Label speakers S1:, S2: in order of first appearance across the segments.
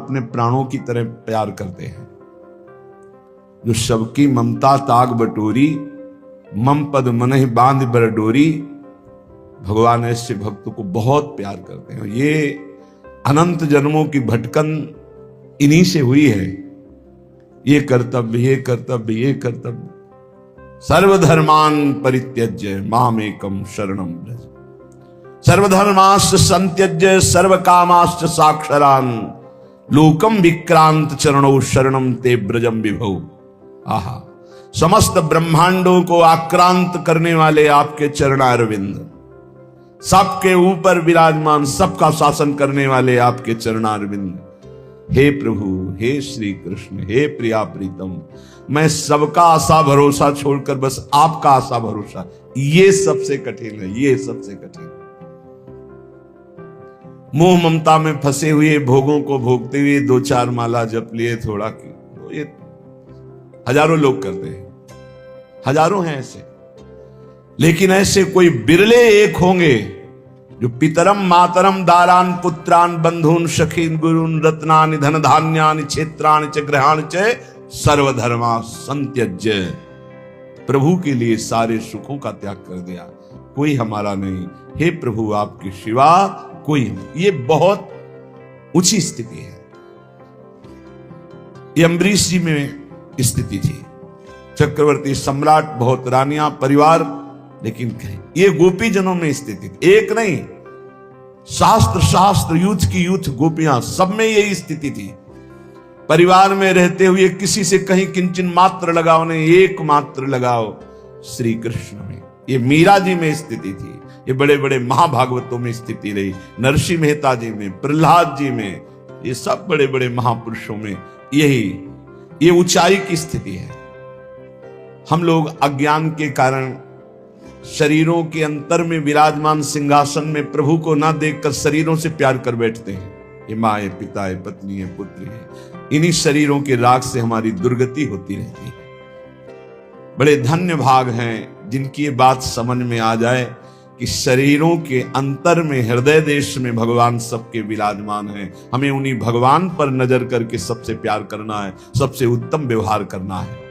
S1: अपने प्राणों की तरह प्यार करते हैं। जो सबकी ममता ताग बटोरी, मम पद मनहि बांध बर डोरी, भगवान ऐसे भक्तों को बहुत प्यार करते हैं। ये अनंत जन्मों की भटकन इन्हीं से हुई है। ये कर्तव्य, ये कर्तव्य, ये कर्तव्य। सर्वधर्मान परित्यज्य मामेकम शरणम व्रज, सर्वधर्माश्च संत्यज्य सर्वकामाश्च साक्षरान्, लोकम विक्रांत चरणों शरणम ते ब्रजम विभौ। आहा, समस्त ब्रह्मांडों को आक्रांत करने वाले आपके चरणारविंद, सबके ऊपर विराजमान, सबका शासन करने वाले आपके चरणारविंद। हे प्रभु, हे श्री कृष्ण, हे प्रिया प्रीतम, मैं सबका आशा भरोसा छोड़कर बस आपका आशा भरोसा, ये सबसे कठिन है, ये सबसे कठिन। मोह ममता में फंसे हुए, भोगों को भोगते हुए दो चार माला जप लिए, थोड़ा की, तो ये हजारों लोग करते हैं, हजारों हैं ऐसे। लेकिन ऐसे कोई बिरले एक होंगे जो पितरम मातरम दारान पुत्रान बंधून सखीन गुरुन रत्नानि धन धान्यानि क्षेत्राणि च ग्रहाणि च सर्वधर्मा संत्यज्य। प्रभु के लिए सारे सुखों का त्याग कर दिया, कोई हमारा नहीं, हे प्रभु आपके सिवा कोई। ये बहुत ऊंची स्थिति है। ये अम्बरीश जी में स्थिति थी, चक्रवर्ती सम्राट, बहुत रानियां, परिवार, लेकिन ये गोपी जनों में स्थिति थी। एक नहीं, शास्त्र शास्त्र यूथ की यूथ गोपियां, सब में यही स्थिति थी। परिवार में रहते हुए किसी से कहीं किंचन मात्र लगाओ नहीं, एक मात्र लगाओ श्री कृष्ण में। ये मीरा जी में स्थिति थी, ये बड़े बड़े महाभागवतों में स्थिति रही, नरसिंह मेहता जी में, प्रहलाद जी में, ये सब बड़े बड़े महापुरुषों में ये ऊंचाई की स्थिति है। हम लोग अज्ञान के कारण शरीरों के अंतर में विराजमान सिंहासन में प्रभु को ना देखकर शरीरों से प्यार कर बैठते हैं। ये माँ है, पिता है, पत्नी है, पुत्र है, इन्हीं शरीरों के राग से हमारी दुर्गति होती रहती है। बड़े धन्य भाग हैं जिनकी ये बात समझ में आ जाए कि शरीरों के अंतर में, हृदय देश में भगवान सबके विराजमान हैं। हमें उन्हीं भगवान पर नजर करके सबसे प्यार करना है, सबसे उत्तम व्यवहार करना है।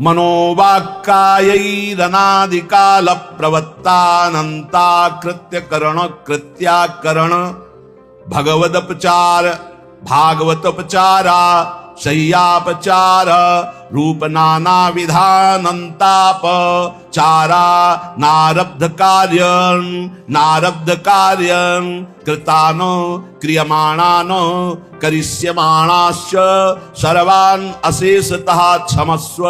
S1: मनोवाक्कायैरनादिकाल प्रवत्तानंता कृत्य करण कृत्याकरण भगवदपचार भागवतोपचारा शय्यापचार रूप नाना विधानंताप चारा नारब्ध कार्यं कृतानो क्रियमाणानो करिष्यमाणाश्च सर्वान् अशेषतः क्षमस्व।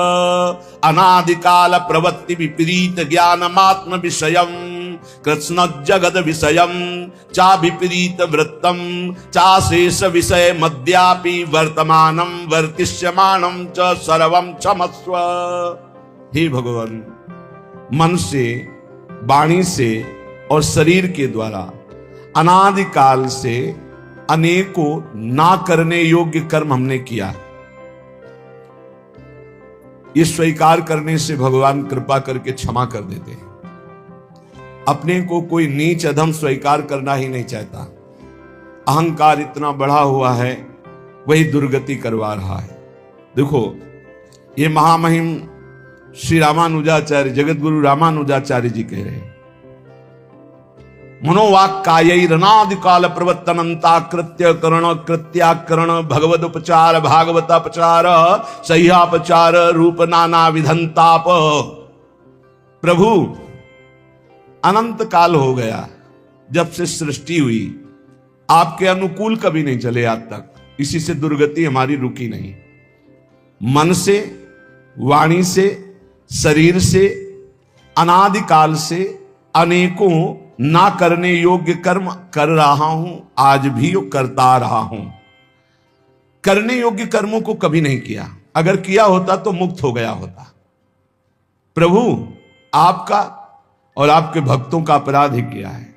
S1: अनादिकाल प्रवृत्ति विपरीत ज्ञानमात्म विषयम् कृष्ण जगद विषयम् चा विपरीत वृत्तम् चाशेष विषय मध्यापि वर्तमानं वर्तिष्यमानं च सर्वं क्षमस्व। हे भगवान, मन से, वाणी से और शरीर के द्वारा अनादिकाल से अनेकों ना करने योग्य कर्म हमने किया। ये स्वीकार करने से भगवान कृपा करके क्षमा कर देते हैं। अपने को कोई नीच अधम स्वीकार करना ही नहीं चाहता। अहंकार इतना बढ़ा हुआ है, वही दुर्गति करवा रहा है। देखो, ये महामहिम श्री रामानुजाचार्य, जगत गुरु रामानुजाचार्य जी कह रहे हैं, मनोवाक्कायैरनादिकाल प्रवर्तनंता कृत्य करण कृत्याकरण भगवदोपचार भागवतापचार सह्यापचार रूप नाना विधंताप। प्रभु, अनंत काल हो गया जब से सृष्टि हुई, आपके अनुकूल कभी नहीं चले आज तक, इसी से दुर्गति हमारी रुकी नहीं। मन से, वाणी से, शरीर से, अनादिकाल से अनेकों ना करने योग्य कर्म कर रहा हूं, आज भी करता रहा हूं। करने योग्य कर्मों को कभी नहीं किया, अगर किया होता तो मुक्त हो गया होता। प्रभु, आपका और आपके भक्तों का अपराध ही किया है।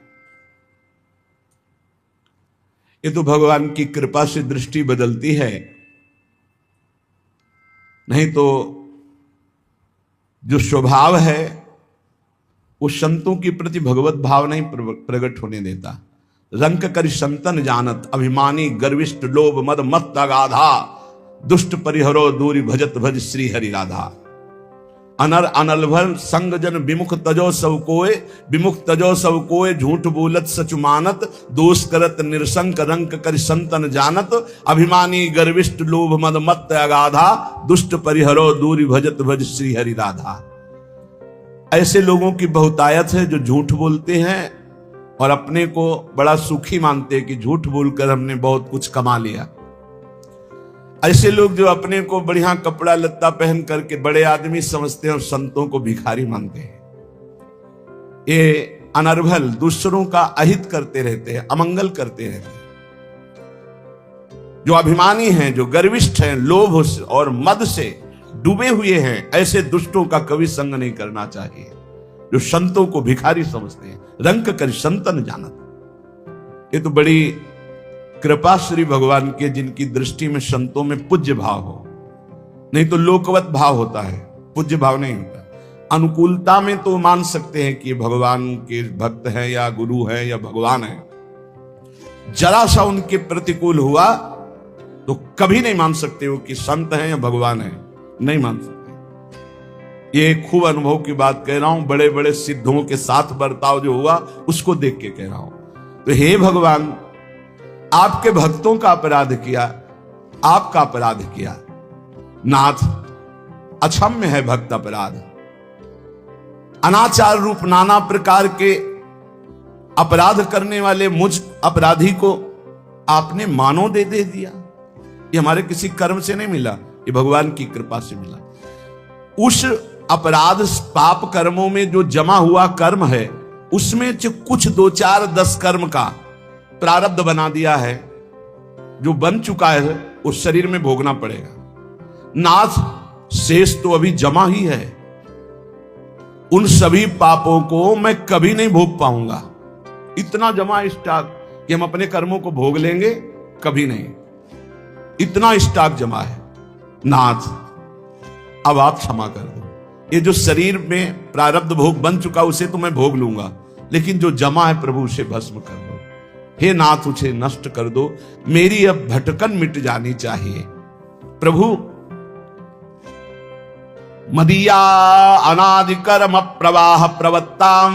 S1: ये तो भगवान की कृपा से दृष्टि बदलती है, नहीं तो जो स्वभाव है वो संतों के प्रति भगवत भाव नहीं प्रकट होने देता। रंक कर संतन जानत, अभिमानी गर्विष्ठ लोभ मद मत अगाधा, दुष्ट परिहरो दूरी भजत भज श्री हरि राधा। अनर अनलभर संग जन विमुख तजो सब कोय, विमुख तजो सब कोय झूठ बोलत सच मानत, दोष करत निरसंक रंक कर संतन जानत, अभिमानी गर्विष्ठ लोभ मद मत अगाधा, दुष्ट परिहरो दूरी भजत भज श्री हरि राधा। ऐसे लोगों की बहुतायत है जो झूठ बोलते हैं और अपने को बड़ा सुखी मानते हैं कि झूठ बोलकर हमने बहुत कुछ कमा लिया। ऐसे लोग जो अपने को बढ़िया कपड़ा लत्ता पहन करके बड़े आदमी समझते हैं और संतों को भिखारी मानते हैं। ये अनर्भल दूसरों का अहित करते रहते हैं, अमंगल करते रहते हैं। जो अभिमानी हैं, जो गर्विष्ठ हैं, लोभ और मद से डूबे हुए हैं, ऐसे दुष्टों का कभी संग नहीं करना चाहिए। जो संतों को भिखारी समझते हैं, रंक कर संतन जानत। ये तो बड़ी कृपा श्री भगवान के, जिनकी दृष्टि में संतों में पूज्य भाव हो, नहीं तो लोकवत भाव होता है, पूज्य भाव नहीं होता। अनुकूलता में तो मान सकते हैं कि भगवान के भक्त हैं या गुरु हैं या भगवान है, जरा सा उनके प्रतिकूल हुआ तो कभी नहीं मान सकते हो कि संत हैं या भगवान है, नहीं मान सकते। ये खूब अनुभव की बात कह रहा हूं, बड़े बड़े सिद्धों के साथ बर्ताव जो हुआ उसको देख के कह रहा हूं। तो हे भगवान, आपके भक्तों का अपराध किया, आपका अपराध किया नाथ, अक्षम्य है भक्त अपराध। अनाचार रूप नाना प्रकार के अपराध करने वाले मुझ अपराधी को आपने मानो दे दिया। ये हमारे किसी कर्म से नहीं मिला, ये भगवान की कृपा से मिला। उस अपराध पाप कर्मों में जो जमा हुआ कर्म है, उसमें जो कुछ 2 4 10 कर्म का प्रारब्ध बना दिया है, जो बन चुका है, उस शरीर में भोगना पड़ेगा। नाथ, शेष तो अभी जमा ही है। उन सभी पापों को मैं कभी नहीं भोग पाऊंगा। इतना जमा स्टॉक कि हम अपने कर्मों को भोग लेंगे, कभी नहीं। इतना स्टॉक जमा है। नाथ, अब आप क्षमा कर दो। ये जो शरीर में प्रारब्ध भोग बन चुका, उसे तो मैं भोग लूंगा, लेकिन जो जमा है प्रभु, उसे भस्म कर दो। हे नाथ, उसे नष्ट कर दो। मेरी अब भटकन मिट जानी चाहिए। प्रभु, मदीया अनादि कर्म प्रवाह प्रवत्ताम,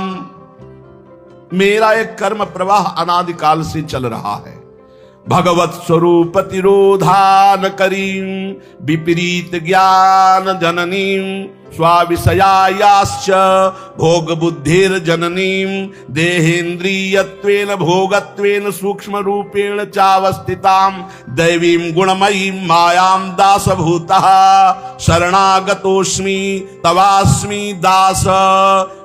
S1: मेरा एक कर्म प्रवाह अनादिकाल से चल रहा है। भगवत स्वरूप तिरोधान करीं, विपरीत ज्ञान जननीं, स्वाविषयायाश्च भोग बुद्धिर जननीं, देहेन्द्रियत्वेन भोगत्वेन सूक्ष्म रूपेण चावस्थितां, दैवीं गुणमयीं मायां दासभूतः शरणागतोऽस्मि तवास्मि दास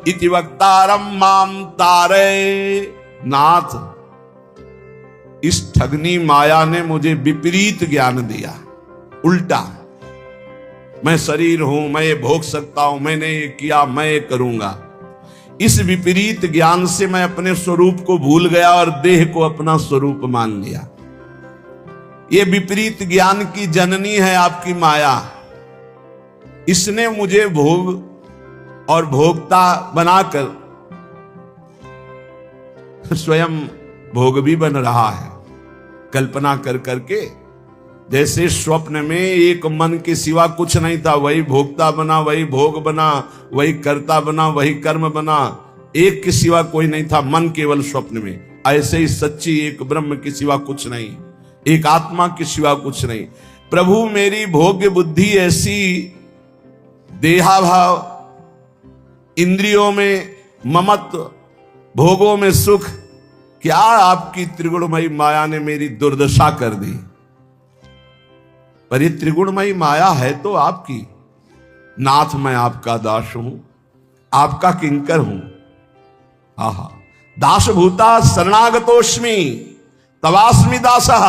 S1: इति वक्तारं मां तारय। नाथ, इस ठगनी माया ने मुझे विपरीत ज्ञान दिया, उल्टा। मैं शरीर हूं, मैं ये भोग सकता हूं, मैंने ये किया, मैं ये करूंगा। इस विपरीत ज्ञान से मैं अपने स्वरूप को भूल गया और देह को अपना स्वरूप मान लिया। ये विपरीत ज्ञान की जननी है आपकी माया। इसने मुझे भोग और भोक्ता बनाकर स्वयं भोग भी बन रहा है, कल्पना कर करके। जैसे स्वप्न में एक मन के सिवा कुछ नहीं था, वही भोक्ता बना, वही भोग बना, वही कर्ता बना, वही कर्म बना, एक के सिवा कोई नहीं था, मन केवल स्वप्न में। ऐसे ही सच्ची एक ब्रह्म के सिवा कुछ नहीं, एक आत्मा के सिवा कुछ नहीं। प्रभु, मेरी भोग्य बुद्धि ऐसी, देहाभाव, इंद्रियों में ममत्व, भोगों में सुख, क्या आपकी त्रिगुणमयी माया ने मेरी दुर्दशा कर दी। पर ये त्रिगुणमयी माया है तो आपकी। नाथ, मैं आपका दास हूं, आपका किंकर हूं। आहा, दासभूता शरणागतोस्मि तवास्मि दासः।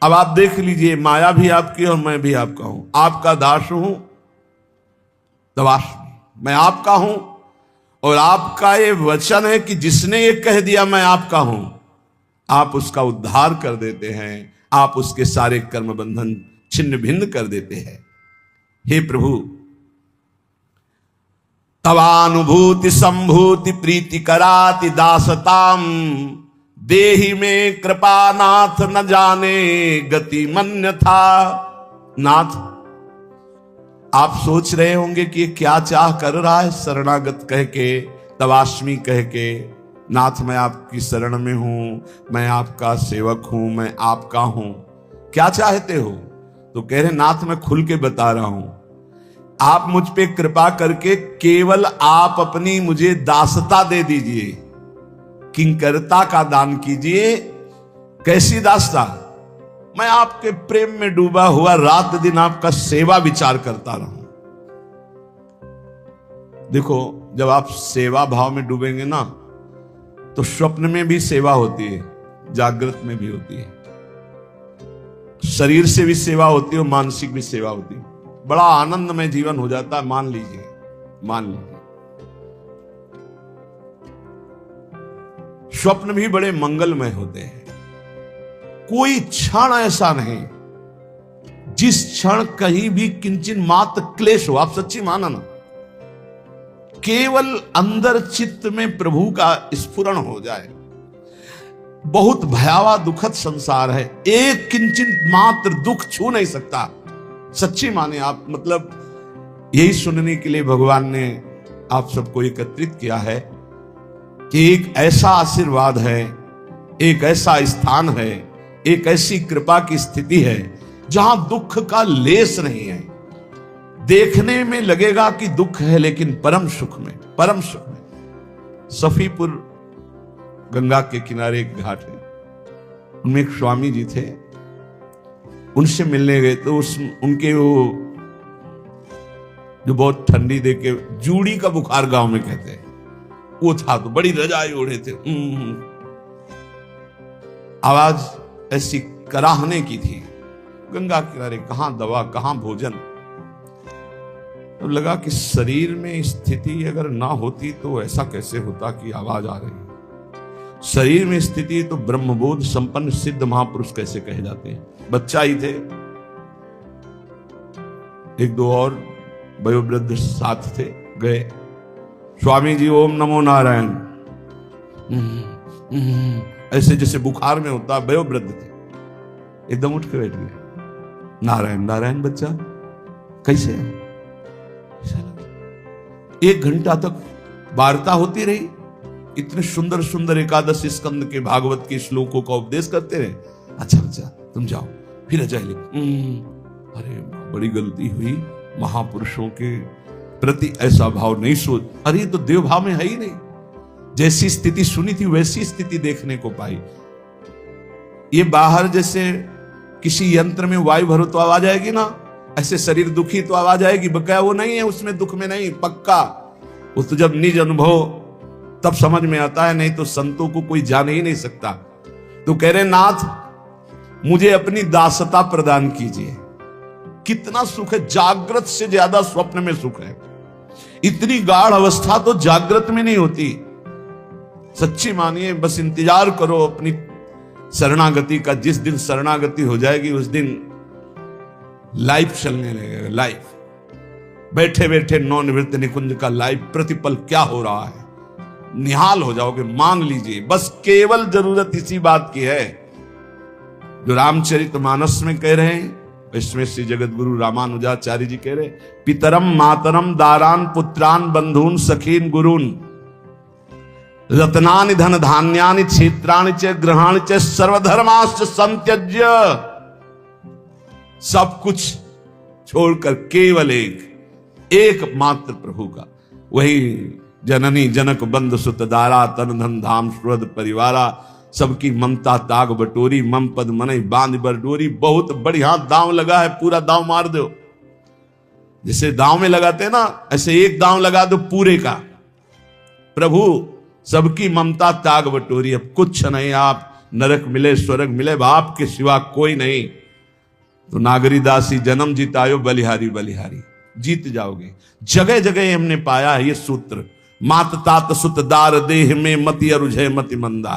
S1: अब आप देख लीजिए, माया भी आपकी और मैं भी आपका हूं। आपका दास हूं, तवास्मि, मैं आपका हूं। और आपका ये वचन है कि जिसने ये कह दिया मैं आपका हूं, आप उसका उद्धार कर देते हैं, आप उसके सारे कर्म बंधन छिन्न भिन्न कर देते हैं। हे प्रभु, तवानुभूति संभूति प्रीति कराति दासताम, देहि में कृपा नाथ न जाने गति मन्य था। नाथ, आप सोच रहे होंगे कि ये क्या चाह कर रहा है, शरणागत कह के, तवास्मी कह के, नाथ मैं आपकी शरण में हूं, मैं आपका सेवक हूं, मैं आपका हूं, क्या चाहते हो? तो कह रहे नाथ मैं खुल के बता रहा हूं, आप मुझ पे कृपा करके केवल आप अपनी मुझे दासता दे दीजिए, किंकरता का दान कीजिए। कैसी दासता? मैं आपके प्रेम में डूबा हुआ रात दिन आपका सेवा विचार करता रहूं। देखो, जब आप सेवा भाव में डूबेंगे ना, तो स्वप्न में भी सेवा होती है, जागृत में भी होती है, शरीर से भी सेवा होती है और मानसिक भी सेवा होती है। बड़ा आनंदमय जीवन हो जाता है। मान लीजिए, मान लीजिए स्वप्न भी बड़े मंगलमय होते हैं। कोई क्षण ऐसा नहीं जिस क्षण कहीं भी किंचित मात्र क्लेश हो। आप सच्ची माना ना, केवल अंदर चित्त में प्रभु का स्फुरण हो जाए। बहुत भयावह दुखद संसार है, एक किंचित मात्र दुख छू नहीं सकता। सच्ची माने आप, मतलब यही सुनने के लिए भगवान ने आप सबको एकत्रित किया है कि एक ऐसा आशीर्वाद है, एक ऐसा स्थान है, एक ऐसी कृपा की स्थिति है जहां दुख का लेस नहीं है। देखने में लगेगा कि दुख है, लेकिन परम सुख में, परम सुख में। सफीपुर गंगा के किनारे एक घाट है, उनमें एक स्वामी जी थे। उनसे मिलने गए तो उनके वो जो बहुत ठंडी दे के जूड़ी का बुखार गांव में कहते हैं, वो था। तो बड़ी रजाई ओढ़े थे, आवाज ऐसी कराहने की थी। गंगा किनारे कहां दवा, कहां भोजन। तो लगा कि शरीर में स्थिति अगर ना होती तो ऐसा कैसे होता कि आवाज आ रही। शरीर में स्थिति तो ब्रह्मबोध संपन्न सिद्ध महापुरुष कैसे कहे जाते हैं। बच्चा ही थे, एक दो और वयोवृद्ध साथ थे। गए, स्वामी जी ओम नमो नारायण, ऐसे जैसे बुखार में होता। वयोवृद्ध थे, एकदम उठ के बैठ गए। नारायण नारायण बच्चा कैसे है? 1 घंटा तक वार्ता होती रही। इतने सुंदर सुंदर एकादश स्कंद के भागवत के श्लोकों का उपदेश करते रहे। अच्छा बच्चा तुम जाओ, फिर अजय लिख। अरे बड़ी गलती हुई, महापुरुषों के प्रति ऐसा भाव नहीं सोच। अरे तो देव भाव में है ही नहीं। जैसी स्थिति सुनी थी वैसी स्थिति देखने को पाई। ये बाहर जैसे किसी यंत्र में वायु भरो तो आवाज आएगी ना, ऐसे शरीर दुखी तो आवाज आएगी। बकाया वो नहीं है, उसमें दुख में नहीं, पक्का। वो तो जब निज अनुभव तब समझ में आता है, नहीं तो संतों को कोई जान ही नहीं सकता। तो कह रहे नाथ मुझे अपनी दासता प्रदान कीजिए। कितना सुख है, जागृत से ज्यादा स्वप्न में सुख है। इतनी गाढ़ अवस्था तो जागृत में नहीं होती। सच्ची मानिए, बस इंतजार करो अपनी शरणागति का। जिस दिन शरणागति हो जाएगी उस दिन लाइफ चलने लगेगा। लाइफ बैठे बैठे नौनिवृत्त निकुंज का लाइफ प्रतिपल क्या हो रहा है, निहाल हो जाओगे। मान लीजिए, बस केवल जरूरत इसी बात की है जो रामचरितमानस में कह रहे हैं। इसमें श्री जगत गुरु रामानुजाचार्य जी कह रहे, पितरम मातरम दारान पुत्रान बंधून सखीन गुरुन रत्नानि धन धान्यानि क्षेत्राणि च ग्रहाणि च सर्वधर्माश्च संत्यज्य। सब कुछ छोड़कर केवल एक मात्र प्रभु का, वही जननी जनक बंद सुत दारा तन धन धाम सुहृद परिवारा। सबकी ममता ताग बटोरी मम पद मनई बांध बर डोरी। बहुत बढ़िया दांव लगा है, पूरा दांव मार दो। जैसे दांव में लगाते हैं ना, ऐसे एक दांव लगा दो पूरे का। प्रभु सबकी ममता ताग बटोरी। अब कुछ नहीं, आप नरक मिले स्वर्ग मिले, बाप के सिवा कोई नहीं। तो नागरी दासी जन्म जीतायो बलिहारी बलिहारी, जीत जाओगे। जगह जगह हमने पाया है ये सूत्र। मात तात सुत दार देह में मति अरुझे मति मंदा।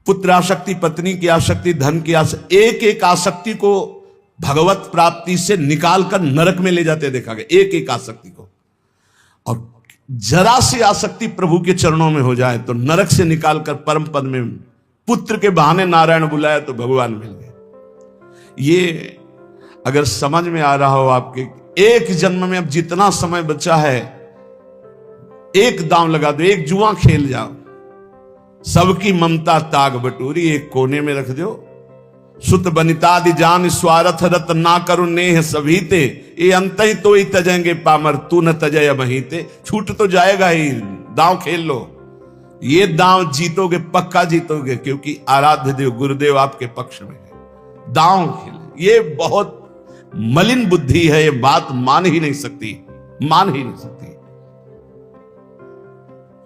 S1: पुत्र आसक्ति, पत्नी की आसक्ति, धन की आसक्ति, एक एक आसक्ति को भगवत प्राप्ति से निकालकर नरक में ले जाते देखा गया। एक एक आसक्ति को। और जरा सी आसक्ति प्रभु के चरणों में हो जाए तो नरक से निकालकर परम पद में, पुत्र के बहाने नारायण बुलाया तो भगवान मिल गए। ये अगर समझ में आ रहा हो आपके, एक जन्म में अब जितना समय बचा है, एक दांव लगा दो, एक जुआ खेल जाओ, सबकी ममता ताग बटोरी एक कोने में रख दो। सुत बनितादि जान स्वार्थ रत ना करो नेह सभी ते, ये अंत ही तो ही तजेंगे पामर तू न तजय बहीते। छूट तो जाएगा ही, दांव खेल लो। ये दांव जीतोगे, पक्का जीतोगे, क्योंकि आराध्य देव गुरुदेव आपके पक्ष में है। दांव खेल, ये बहुत मलिन बुद्धि है, ये बात मान ही नहीं सकती, मान ही नहीं सकती।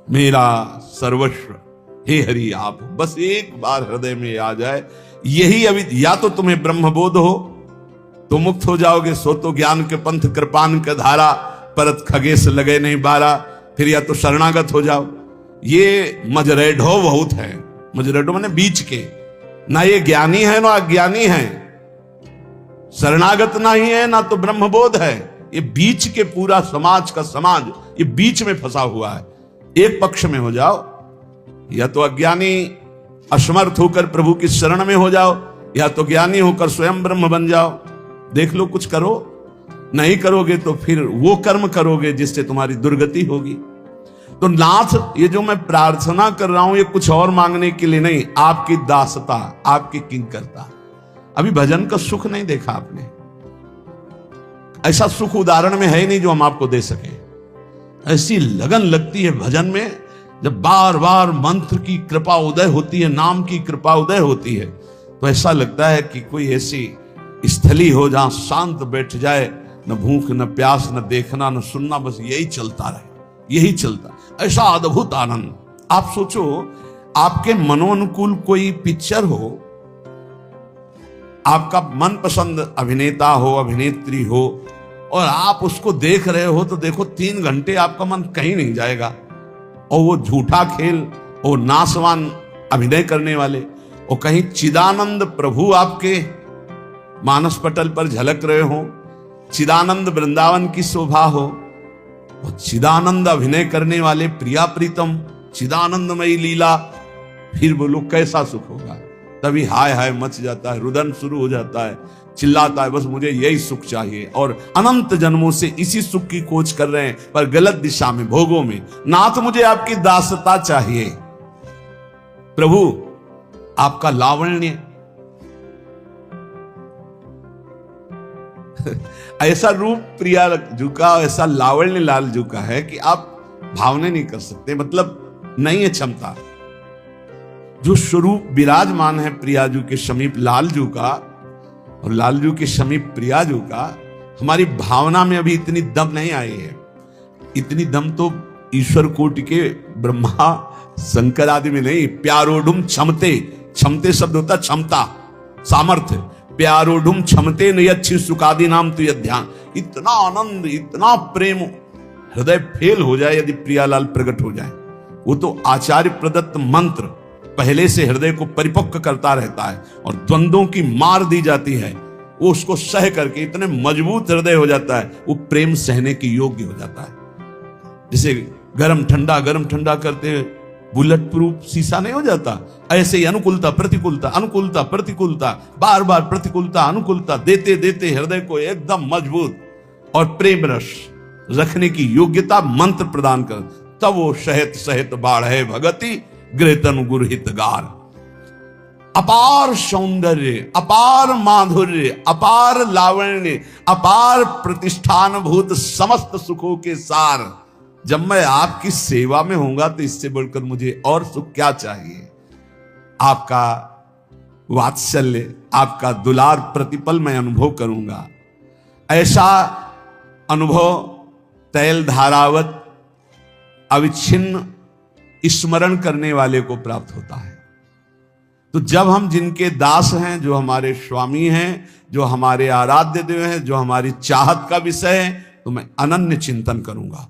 S1: मेरा सर्वस्व हे हरि आप, बस एक बार हृदय में आ जाए, यही अभी, या तो तुम्हें ब्रह्मबोध हो तो मुक्त हो जाओगे, सो तो ज्ञान के पंथ कृपान का धारा, परत खगेश लगे नहीं बारा, फिर या तो शरणागत हो जाओ। ये मजरेढो बहुत है, मजरेढो माने बीच के, ना ये ज्ञानी है ना अज्ञानी है, शरणागत ना ही है ना तो ब्रह्मबोध है, ये बीच के पूरा समाज का समाज ये बीच में फंसा हुआ है। एक पक्ष में हो जाओ, या तो अज्ञानी असमर्थ होकर प्रभु की शरण में हो जाओ, या तो ज्ञानी होकर स्वयं ब्रह्म बन जाओ। देख लो, कुछ करो, नहीं करोगे तो फिर वो कर्म करोगे जिससे तुम्हारी दुर्गति होगी। तो नाथ, ये जो मैं प्रार्थना कर रहा हूं ये कुछ और मांगने के लिए नहीं, आपकी दासता, आपकी किंकरता। अभी भजन का सुख नहीं देखा आपने, ऐसा सुख उदाहरण में है नहीं जो हम आपको दे सके। ऐसी लगन लगती है भजन में, जब बार बार मंत्र की कृपा उदय होती है, नाम की कृपा उदय होती है, तो ऐसा लगता है कि कोई ऐसी स्थली हो जहां शांत बैठ जाए, न भूख न प्यास न देखना न सुनना, बस यही चलता रहे, यही चलता। ऐसा अद्भुत आनंद। आप सोचो, आपके मनोनुकूल कोई पिक्चर हो, आपका मनपसंद अभिनेता हो, अभिनेत्री हो, और आप उसको देख रहे हो, तो देखो 3 घंटे आपका मन कहीं नहीं जाएगा। और वो झूठा खेल, वो नासवान अभिनय करने वाले, और कहीं चिदानंद प्रभु आपके मानस पटल पर झलक रहे हो, चिदानंद वृंदावन की शोभा हो, वो चिदानंद अभिनय करने वाले प्रिया प्रीतम, चिदानंदमयी लीला, फिर बोलो कैसा सुख होगा। तभी हाय हाय मच जाता है, रुदन शुरू हो जाता है, चिल्लाता है, बस मुझे यही सुख चाहिए। और अनंत जन्मों से इसी सुख की खोज कर रहे हैं, पर गलत दिशा में, भोगों में। नाथ, मुझे आपकी दासता चाहिए। प्रभु, आपका लावण्य ऐसा रूप प्रिया जू का, ऐसा लावण्य लाल जू का है कि आप भावने नहीं कर सकते, मतलब नहीं है क्षमता। जो स्वरूप विराजमान है प्रियाजू के समीप लालजू का, और लालजू के समीप प्रियाजू का, हमारी भावना में अभी इतनी दम नहीं आई है। इतनी दम तो ईश्वर कोटि के ब्रह्मा शंकर आदि में नहीं। प्यारोढ़ुम क्षमते, क्षमते शब्द होता क्षमता, सामर्थ्य। प्यारोढ़ुम क्षमते न अच्छी सुखादि नाम तो यह ध्यान। इतना आनंद, इतना प्रेम, हृदय फेल हो जाए यदि प्रियालाल प्रकट हो जाए। वो तो आचार्य प्रदत्त मंत्र पहले से हृदय को परिपक्व करता रहता है, और द्वंद्वों की मार दी जाती है, वो उसको सह करके इतने मजबूत हृदय हो जाता है, वो प्रेम सहने के योग्य हो जाता है। जैसे गरम ठंडा करते बुलेट प्रूफ शीशा नहीं हो जाता, ऐसे ही अनुकूलता प्रतिकूलता, अनुकूलता प्रतिकूलता, बार बार प्रतिकूलता अनुकूलता देते देते हृदय को एकदम मजबूत और प्रेम रस रखने की योग्यता मंत्र प्रदान कर, तब वो सहित सहित बाढ़ भगति गृहतन गुरहितगार। अपार सौंदर्य, अपार माधुर्य, अपार लावण्य, अपार प्रतिष्ठान भूत समस्त सुखों के सार। जब मैं आपकी सेवा में होऊंगा तो इससे बढ़कर मुझे और सुख क्या चाहिए। आपका वात्सल्य, आपका दुलार प्रतिपल मैं अनुभव करूंगा। ऐसा अनुभव तैल धारावत अविच्छिन्न स्मरण करने वाले को प्राप्त होता है। तो जब हम जिनके दास हैं, जो हमारे स्वामी हैं, जो हमारे आराध्य देव हैं, जो हमारी चाहत का विषय है, तो मैं अनन्य चिंतन करूंगा।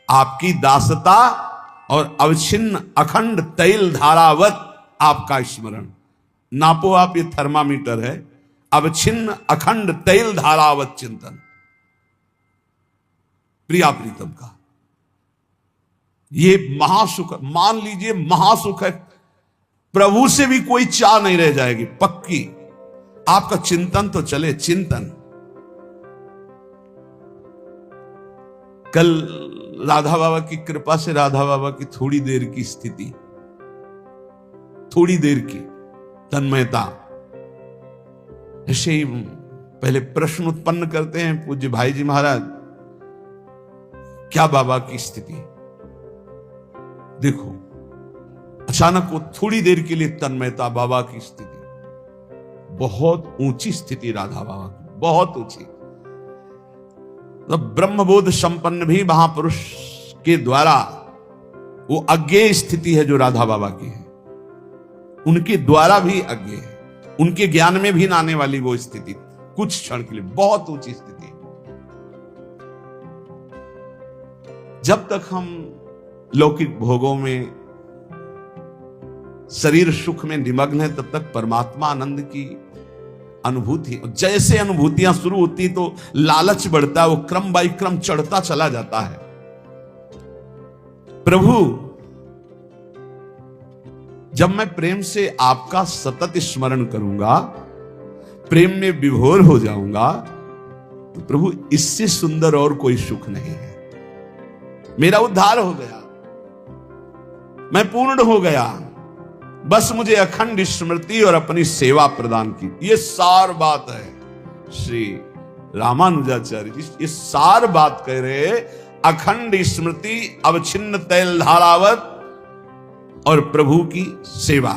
S1: आपकी दासता और अविच्छिन्न अखंड तैल धारावत आपका स्मरण। नापो आप, ये थर्मामीटर है। अविच्छिन्न अखंड तैल धारावत चिंतन प्रिया प्रीतम का। ये महासुख, मान लीजिए महासुख है, प्रभु से भी कोई चाह नहीं रह जाएगी पक्की। आपका चिंतन तो चले, चिंतन। कल राधा बाबा की कृपा से राधा बाबा की थोड़ी देर की स्थिति, थोड़ी देर की तन्मयता, ऐसे ही पहले प्रश्न उत्पन्न करते हैं पूज्य भाई जी महाराज, क्या बाबा की स्थिति? देखो अचानक वो थोड़ी देर के लिए तन्मयता, बाबा की स्थिति बहुत ऊंची स्थिति, राधा बाबा की बहुत ऊंची। तो ब्रह्मबोध संपन्न भी महापुरुष के द्वारा वो अज्ञेय स्थिति है जो राधा बाबा की है, उनके द्वारा भी अज्ञेय है, उनके ज्ञान में भी ना आने वाली वो स्थिति, कुछ क्षण के लिए बहुत ऊंची स्थिति। जब तक हम लौकिक भोगों में, शरीर सुख में निमग्न है, तब तक परमात्मा आनंद की अनुभूति, जैसे अनुभूतियां शुरू होती तो लालच बढ़ता है, वो क्रम बाई क्रम चढ़ता चला जाता है। प्रभु जब मैं प्रेम से आपका सतत स्मरण करूंगा, प्रेम में विभोर हो जाऊंगा, तो प्रभु इससे सुंदर और कोई सुख नहीं है। मेरा उद्धार हो गया, मैं पूर्ण हो गया, बस मुझे अखंड स्मृति और अपनी सेवा प्रदान की। ये सार बात है श्री रामानुजाचार्य जी, ये सार बात कह रहे, अखंड स्मृति, अवच्छिन्न तैल धारावत और प्रभु की सेवा।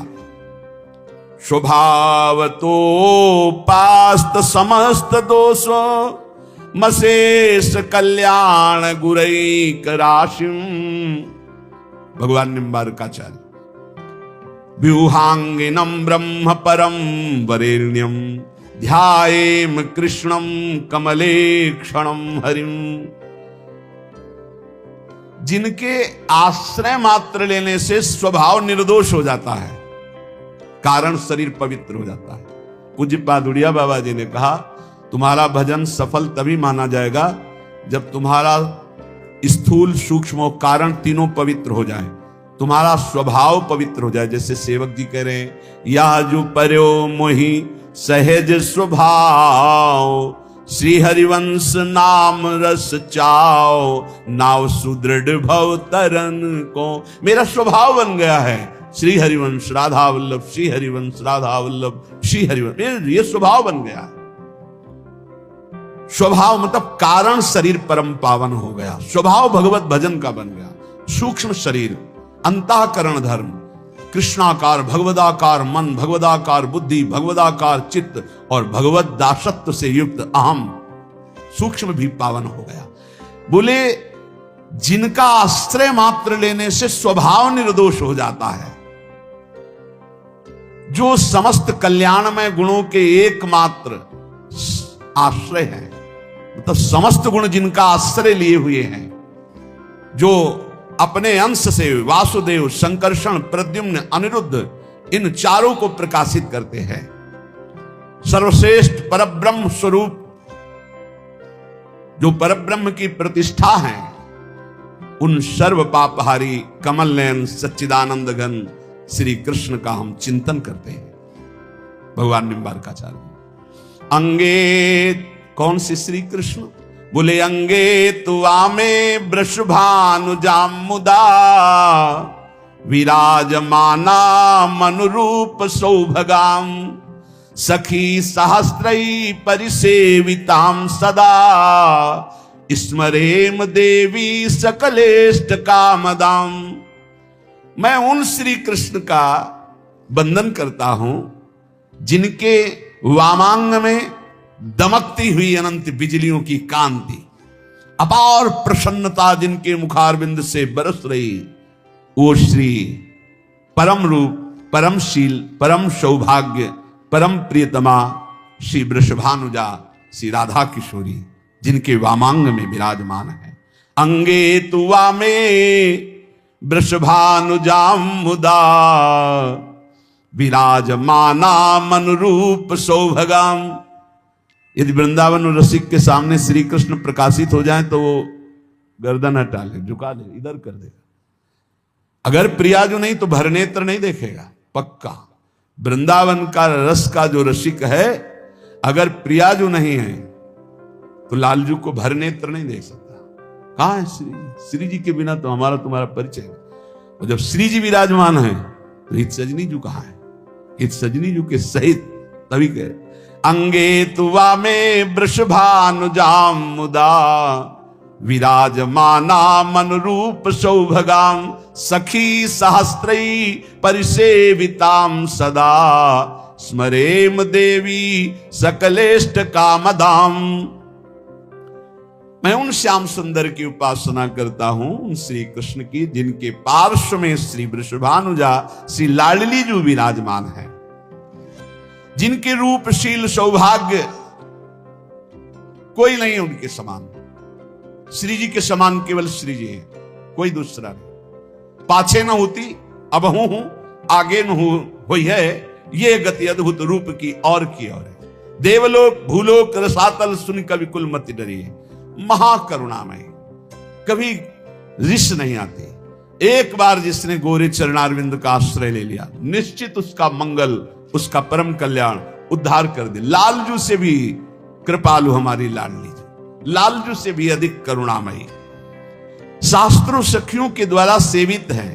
S1: स्वभावतो पास्त समस्त दोषो मशेष कल्याण गुरैक राशिम। भगवान निम्बारकाचार्य, व्यूहांगिनम ब्रह्म परम वरेण्यम ध्यायेम कृष्णम कमले क्षणम हरिम। जिनके आश्रय मात्र लेने से स्वभाव निर्दोष हो जाता है, कारण शरीर पवित्र हो जाता है। पूज्य पादुड़िया बाबा जी ने कहा, तुम्हारा भजन सफल तभी माना जाएगा जब तुम्हारा स्थूल सूक्ष्म और कारण तीनों पवित्र हो जाए, तुम्हारा स्वभाव पवित्र हो जाए। जैसे सेवक जी कह रहे हैं, या जो पर्यो मोहि सहज स्वभाव, श्री हरिवंश नाम रस चाओ, नाव सुदृढ़ भव तरन को। मेरा स्वभाव बन गया है श्री हरिवंश राधा वल्लभ, श्री हरिवंश राधा वल्लभ, श्री हरिवंश, ये स्वभाव बन गया है। स्वभाव मतलब कारण शरीर परम पावन हो गया, स्वभाव भगवत भजन का बन गया। सूक्ष्म शरीर, अंतःकरण धर्म, कृष्णाकार, भगवदाकार मन, भगवदाकार बुद्धि, भगवदाकार चित्त और भगवत दासत्व से युक्त अहम सूक्ष्म भी पावन हो गया। बोले जिनका आश्रय मात्र लेने से स्वभाव निर्दोष हो जाता है, जो समस्त कल्याणमय गुणों के एकमात्र आश्रय है, मतलब समस्त गुण जिनका आश्रय लिए हुए हैं, जो अपने अंश से वासुदेव, संकर्षण, प्रद्युम्न, अनिरुद्ध इन चारों को प्रकाशित करते हैं। सर्वश्रेष्ठ परब्रह्म स्वरूप जो परब्रह्म की प्रतिष्ठा है, उन सर्व पापहारी कमल नयन सच्चिदानंद घन श्री कृष्ण का हम चिंतन करते हैं। भगवान निम्बारकाचार्य, अंगे कौन से श्री कृष्ण? बोले अंगे तु आमे वृषभानुजाम मुदा, विराजमाना मनुरूप सौभगाम, सखी सहस्त्रई परिसेविताम सदा, स्मरेम देवी सकलेष्ट कामदाम। मैं उन श्री कृष्ण का वंदन करता हूं जिनके वामांग में दमकती हुई अनंत बिजलियों की कांति, अपार प्रसन्नता जिनके मुखारविंद से बरस रही, वो श्री परम रूप, परमशील, परम सौभाग्य, परम प्रियतमा श्री वृषभानुजा श्री राधा किशोरी जिनके वामांग में विराजमान है। अंगे तु वामे वृषभानुजाम मुदा, विराजमाना मनुरूप सौभगाम। यदि वृंदावन रसिक के सामने श्री कृष्ण प्रकाशित हो जाए तो वो गर्दन हटा ले, झुका ले, इधर कर देगा। अगर प्रियाजू नहीं तो भरनेत्र नहीं देखेगा, पक्का। वृंदावन का रस का जो रसिक है, अगर प्रियाजू नहीं है तो लालजू को भरनेत्र नहीं देख सकता। कहां है श्री जी? श्री जी के बिना तो हमारा तुम्हारा परिचय नहीं। और जब श्री जी विराजमान है तो हित सजनी जू कहां है? हित सजनी जू के सहित तभी कहे अंगे तुवा में वृषभानुजाम मुदा विराजमाना मन रूप सौभगाम सखी सहस्त्रई परिसेविताम सदा स्मरेम देवी सकलेष्ट कामदाम। मैं उन श्याम सुंदर की उपासना करता हूं, उन श्री कृष्ण की, जिनके पार्श्व में श्री वृषभानुजा श्री लाडली जू विराजमान है, जिनके रूपशील सौभाग्य कोई नहीं उनके समान। श्री जी के समान केवल श्री जी है, कोई दूसरा नहीं। पाछे न होती अब हूं आगे न हुई है, ये गति अद्भुत रूप की और है। देवलोक भूलोक रसातल सुन कवि कुल मति डरी है। महाकरुणामय, कभी रिस नहीं आती। एक बार जिसने गोरे चरणारविंद का आश्रय ले लिया, निश्चित उसका मंगल, उसका परम कल्याण उद्धार कर दे। लालजू से भी कृपालु हमारी लाडली जी, लालजू से भी अधिक करुणामयी, शास्त्रों सखियों के द्वारा सेवित है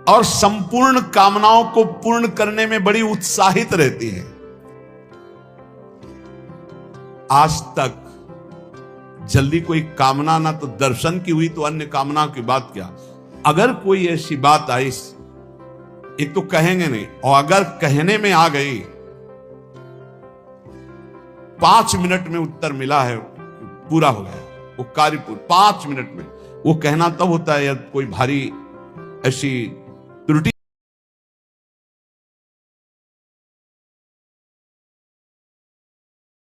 S1: और संपूर्ण कामनाओं को पूर्ण करने में बड़ी उत्साहित रहती है। आज तक जल्दी कोई कामना ना तो दर्शन की हुई तो अन्य कामना की बात क्या। अगर कोई ऐसी बात आई, एक तो कहेंगे नहीं, और अगर कहने में आ गई 5 मिनट में उत्तर मिला है, पूरा हो गया वो कार्य। 5 मिनट में वो कहना तब होता है जब कोई भारी ऐसी